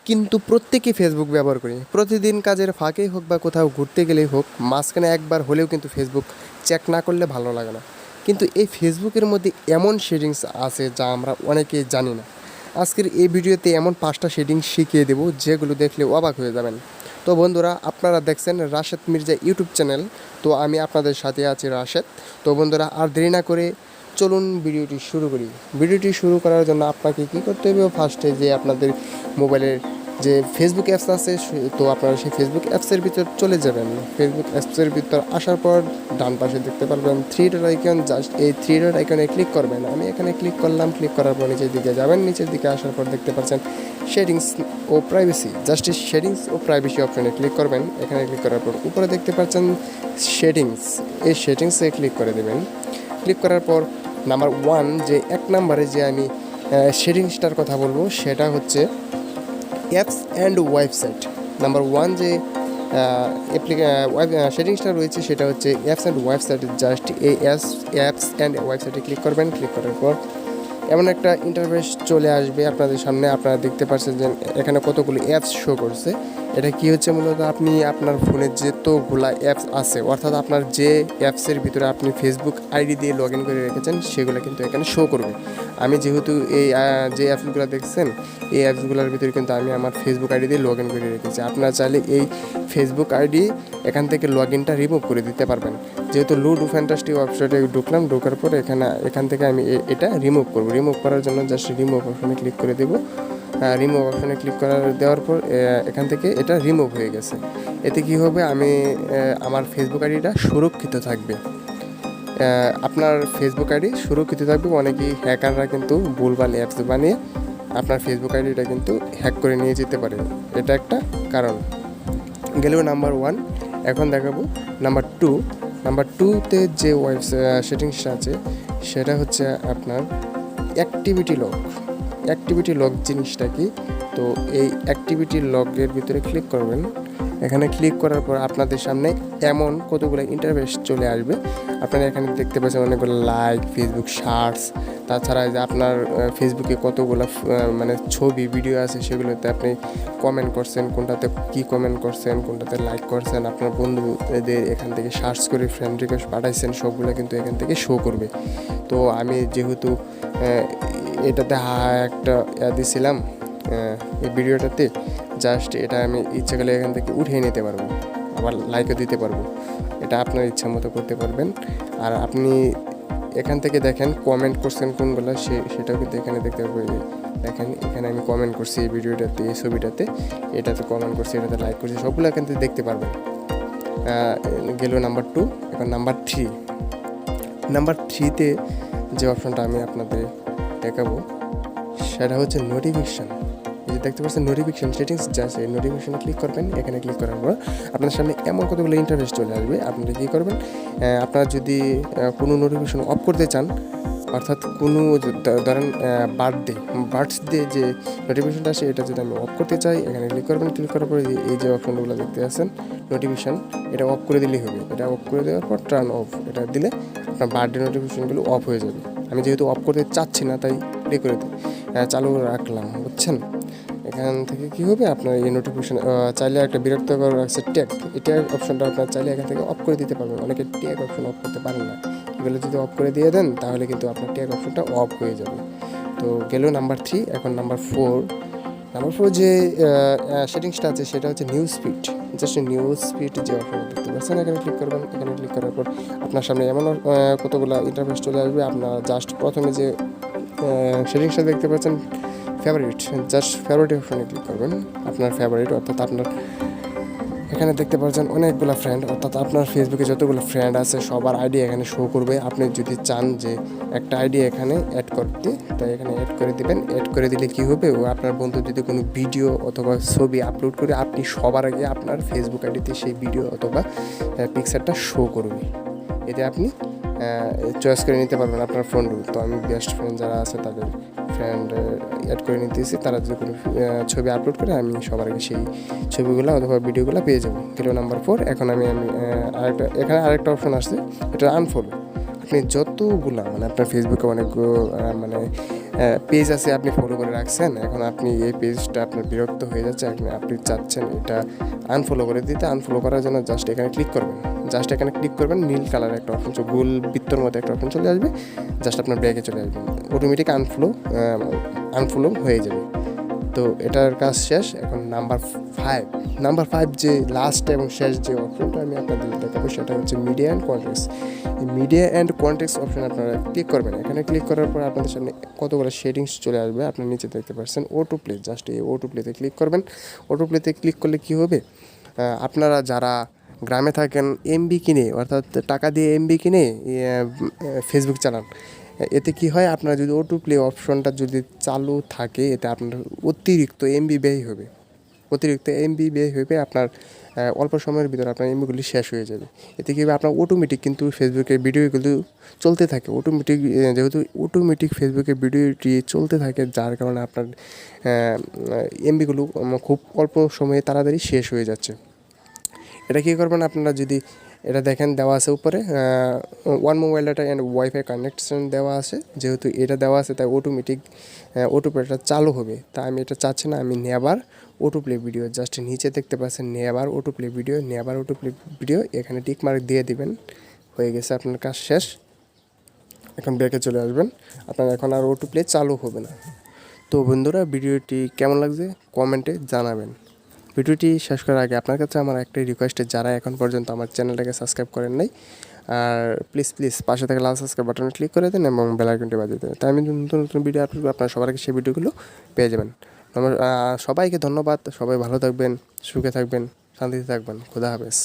কিন্তু প্রত্যেকেই ফেসবুক ব্যবহার করি। প্রতিদিন কাজের ফাঁকেই হোক বা কোথাও ঘুরতে গেলেই হোক, মাঝখানে একবার হলেও কিন্তু ফেসবুক চেক না করলে ভালো লাগে না। কিন্তু এই ফেসবুকের মধ্যে এমন সেটিংস আছে যা আমরা অনেকেই জানি না। আজকের এই ভিডিওতে এমন 5টা সেটিংস শিখিয়ে দেবো যেগুলো দেখলে অবাক হয়ে যাবেন। তো বন্ধুরা, আপনারা দেখছেন রাশেদ মির্জা ইউটিউব চ্যানেল। তো আমি আপনাদের সাথে আছি রাশেদ। তো বন্ধুরা, আর দেরি না করে চলুন ভিডিওটি শুরু করি। ভিডিওটি শুরু করার জন্য আপনাকে কী করতে হবে, ফার্স্টে যে আপনাদের মোবাইলের যে ফেসবুক অ্যাপস আছে, তো আপনারা সেই ফেসবুক অ্যাপসের ভিতর চলে যাবেন। ফেসবুক অ্যাপসের ভিতর আসার পর ডান পাশে দেখতে পারবেন থ্রি ডট আইকন। জাস্ট এই থ্রি ডট আইকনে ক্লিক করবেন। আমি এখানে ক্লিক করলাম। ক্লিক করার পর নিচের দিকে যাবেন। নিচের দিকে আসার পর দেখতে পাচ্ছেন সেটিংস ও প্রাইভেসি। জাস্ট এই সেটিংস ও প্রাইভেসি অপশনে ক্লিক করবেন। এখানে ক্লিক করার পর উপরে দেখতে পাচ্ছেন সেটিংস। এই সেটিংসে ক্লিক করে দেবেন। ক্লিক করার পর নাম্বার 1, যে 1 নম্বরে যে আমি সেটিংসটার কথা বলবো সেটা হচ্ছে অ্যাপস অ্যান্ড ওয়েবসাইট। নাম্বার 1 যে সেটিংসটা রয়েছে সেটা হচ্ছে অ্যাপস অ্যান্ড ওয়েবসাইট। জাস্ট এই অ্যাপস অ্যান্ড ওয়েবসাইটে ক্লিক করবেন। ক্লিক করার পর এমন একটা ইন্টারফেস চলে আসবে আপনাদের সামনে। আপনারা দেখতে পাচ্ছেন যে এখানে কতগুলো অ্যাপস শো করছে। এটা কি হচ্ছে, মূলত আপনি আপনার ফোনে যতগুলা অ্যাপস আছে, অর্থাৎ আপনার যে অ্যাপসের ভিতরে আপনি ফেসবুক আইডি দিয়ে লগ ইন করে রেখেছেন সেগুলো কিন্তু এখানে শো করবে। আমি যেহেতু এই যে অ্যাপসগুলো দেখছেন, এই অ্যাপসগুলোর ভিতরে কিন্তু আমি আমার ফেসবুক আইডি দিয়ে লগ ইন করে রেখেছি। আপনারা চাইলে এই ফেসবুক আইডি এখান থেকে লগ ইনটা রিমুভ করে দিতে পারবেন। যেহেতু লুডো ফ্যান্টাস্টিক ওয়েবসাইটে ঢুকলাম, ঢোকার পর এখান থেকে আমি এটা রিমুভ করব। রিমুভ করার জন্য জাস্ট রিমুভ অপশনে ক্লিক করে দেবো। রিমুভ অপশনে ক্লিক দেওয়ার পর এখান থেকে এটা রিমুভ হয়ে গেছে। এতে কি হবে, আমি আমার ফেসবুক আইডিটা সুরক্ষিত থাকবে। আপনার ফেসবুক আইডি সুরক্ষিত থাকবে। অনেকেই হ্যাকাররা কিন্তু ভুলভাল অ্যাপস বানিয়ে আপনার ফেসবুক আইডিটা কিন্তু হ্যাক করে নিয়ে যেতে পারে। এটা একটা কারণ গেলেও নাম্বার 1। এখন দেখাবো নাম্বার 2। নাম্বার 2তে যে সেটিংসটা আছে সেটা হচ্ছে আপনার অ্যাক্টিভিটি লগ। অ্যাক্টিভিটি লগ জিনিসটা কি, তো এই অ্যাক্টিভিটি লগের ভিতরে ক্লিক করবেন। এখানে ক্লিক করার পর আপনাদের সামনে এমন কতগুলো ইন্টারফেস চলে আসবে। আপনারা এখানে দেখতে পাচ্ছেন অনেকগুলো লাইক, ফেসবুক শার্টস, তাছাড়া যে আপনার ফেসবুকে কতগুলো মানে ছবি ভিডিও আছে সেগুলোতে আপনি কমেন্ট করছেন, কোনটাতে কি কমেন্ট করছেন, কোনটাতে লাইক করছেন, আপনার বন্ধুদের এখান থেকে সার্চ করে ফ্রেন্ড রিকোয়েস্ট পাঠাইছেন, সবগুলো কিন্তু এখান থেকে শো করবে। তো আমি যেহেতু এটাতে একটা দিছিলাম এই ভিডিওটাতে, জাস্ট এটা আমি ইচ্ছা করলে এখান থেকে উঠিয়ে নিতে পারবো, আবার লাইকও দিতে পারবো। এটা আপনার ইচ্ছা মতো করতে পারবেন। আর আপনি এখান থেকে দেখেন কমেন্ট করছেন কোনগুলো, সেটাও কিন্তু এখানে দেখতে পাবেন। দেখেন এখানে আমি কমেন্ট করছি এই ভিডিওটাতে, এই ছবিটাতে, এটাতে কমেন্ট করছি, এটাতে লাইক করছি, সবগুলো এখান থেকে দেখতে পারবেন। গেল নাম্বার 2। এখন নাম্বার 3। নাম্বার 3তে যে অপশনটা আমি আপনাদের দেখাবো সেটা হচ্ছে নোটিফিকেশান। এই যে দেখতে পাচ্ছেন নোটিফিকেশান সেটিংস, জাস্ট এই নোটিফিকেশানে ক্লিক করবেন। এখানে ক্লিক করার পর আপনার সামনে এমন কতগুলো ইন্টারফেস চলে আসবে। আপনারা কী করবেন, আপনারা যদি কোনো নোটিফিকেশান অফ করতে চান, অর্থাৎ কোনো ধরেন বার্থডে যে নোটিফিকেশানটা আসে এটা যদি আমি অফ করতে চাই, এখানে ক্লিক করবেন। ক্লিক করার পরে এই যে অপশনগুলো দেখতে পাচ্ছেন নোটিফিকেশান, এটা অফ করে দিলেই হবে। এটা অফ করে দেওয়ার পর টার্ন অফ, এটা দিলে আপনার বার্থডে নোটিফিকেশানগুলো অফ হয়ে যাবে। আমি যেহেতু অফ করতে চাচ্ছি না তাই প্লে করে চালু রাখলাম, বুঝছেন। এখান থেকে কী হবে, আপনার এই নোটিফিকেশান চাইলে একটা বিরক্তকর আছে ট্যাগ, এই ট্যাগ অপশনটা আপনার চাইলে এখান থেকে অফ করে দিতে পারবেন। অনেকে ট্যাগ অপশন অফ করতে পারেন না, এগুলো যদি অফ করে দিয়ে দেন তাহলে কিন্তু আপনার ট্যাগ অপশনটা অফ হয়ে যাবে। তো গেল নাম্বার 3। এখন নাম্বার 4। নাম্বার 4 যে সেটিংসটা আছে সেটা হচ্ছে news speed. Just news speed যে অপশনটা দেখতে পাচ্ছেন, এখানে ক্লিক করবেন। এখানে ক্লিক করার পর আপনার সামনে এমন কতগুলো ইন্টারফেস চলে আসবে। আপনার জাস্ট প্রথমে যে সেটিংসটা দেখতে পাচ্ছেন ফেভারিট, জাস্ট ফেভারিট অপশনে ক্লিক করবেন। আপনার ফেভারিট অর্থাৎ আপনার এখানে দেখতে পাচ্ছেন অনেকগুলো ফ্রেন্ড, অর্থাৎ আপনার ফেসবুকে যতগুলো ফ্রেন্ড আছে সবার আইডি এখানে শো করবে। আপনি যদি চান যে একটা আইডি এখানে অ্যাড করতে, তাই এখানে অ্যাড করে দিবেন। অ্যাড করে দিলে কী হবে, ও আপনার বন্ধু যদি কোনো ভিডিও অথবা ছবি আপলোড করে, আপনি সবার আগে আপনার ফেসবুক আইডিতে সেই ভিডিও অথবা পিকচারটা শো করবে। এতে আপনি চয়েস করে নিতে পারবেন আপনার ফ্রেন্ড। তো আমি বেস্ট ফ্রেন্ড যারা আছে তাদের ফ্রেন্ড অ্যাড করে নিতেছি। তারা যদি কোনো ছবি আপলোড করে, আমি সবার আগে সেই ছবিগুলো অথবা ভিডিওগুলো পেয়ে যাবো। গেল নাম্বার 4। এখন আমি এখানে আরেকটা অপশন আসছে, এটা আনফলো। আপনি যতগুলা মানে আপনার ফেসবুকে অনেকগুলো মানে পেজ আছে আপনি ফলো করে রাখছেন, এখন আপনি এই পেজটা আপনার বিরক্ত হয়ে যাচ্ছে, এখন আপনি চাচ্ছেন এটা আনফলো করে দিতে। আনফলো করার জন্য জাস্ট এখানে ক্লিক করবেন, জাস্ট এখানে ক্লিক করবেন, নীল কালারের একটা অপশন, গোল বৃত্তর মধ্যে একটা অপশন চলে আসবে, জাস্ট আপনার ব্যাগে চলে আসবেন, অটোমেটিক আনফলো হয়ে যাবে। তো এটার কাজ শেষ। এখন নাম্বার ফাইভ যে লাস্ট এবং শেষ যে অপশনটা আমি আপনাদের দেখাবো সেটা হচ্ছে মিডিয়া অ্যান্ড কন্টেক্সট। এই মিডিয়া অ্যান্ড কন্টেক্সট অপশন আপনারা ক্লিক করবেন। এখানে ক্লিক করার পর আপনাদের সামনে কতগুলো সেটিংস চলে আসবে, আপনার নিচে দেখতে পাচ্ছেন অটো প্লে, জাস্ট এই অটো প্লেতে ক্লিক করবেন। অটো প্লেতে ক্লিক করলে কী হবে, আপনারা যারা গ্রামে থাকেন এমবি কিনে, অর্থাৎ টাকা দিয়ে এমবি কিনে ফেসবুক চালান, এতে কি হয়, আপনার যদি অটো প্লে অপশনটা যদি চালু থাকে, এতে আপনার অতিরিক্ত এমবি ব্যয় হবে আপনার। অল্প সময়ের ভিতরে আপনার এমবিগুলি শেষ হয়ে যাবে। এতে কী হবে, আপনার অটোমেটিক কিন্তু ফেসবুকের ভিডিওগুলো চলতে থাকে, যেহেতু অটোমেটিক ফেসবুকের ভিডিওটি চলতে থাকে, যার কারণে আপনার এমবিগুলো খুব অল্প সময়ে তাড়াতাড়ি শেষ হয়ে যাচ্ছে। এটা কী করবেন আপনারা, যদি এটা দেখেন দেওয়া আছে উপরে one mobile data and wifi connection দেওয়া আছে, যেহেতু এটা দেওয়া আছে তাই অটোমেটিক অটোপ্লেটা চালু হবে। তাই আমি এটা চাচ্ছি না, আমি নেবার অটোপ্লে ভিডিও, জাস্ট নিচে দেখতে পাচ্ছেন নেবার অটোপ্লে ভিডিও, এখানে টিক মার্ক দিয়ে দিবেন, হয়ে গেছে, আপনার কাজ শেষ। এখন ব্যাকে চলে আসবেন, আপনার এখন আর অটোপ্লে চালু হবে না। তো বন্ধুরা, ভিডিওটি কেমন লাগছে কমেন্টে জানাবেন। ভিডিওটি শেষ করার আগে আপনার কাছে আমার একটাই রিকোয়েস্ট, যারা এখন পর্যন্ত আমার চ্যানেলটাকে সাবস্ক্রাইব করেন নাই, আর প্লিজ পাশে থেকে লাল সাবস্ক্রাইব বাটনে ক্লিক করে দেন এবং বেল আইকনটি বাজিয়ে দেন, তাই আমি নতুন ভিডিও আপলোড করব, আপনারা সবার আগে সেই ভিডিওগুলো পেয়ে যাবেন। সবাইকে ধন্যবাদ, সবাই ভালো থাকবেন, সুখে থাকবেন, শান্তিতে থাকবেন, খোদা হাফেজ।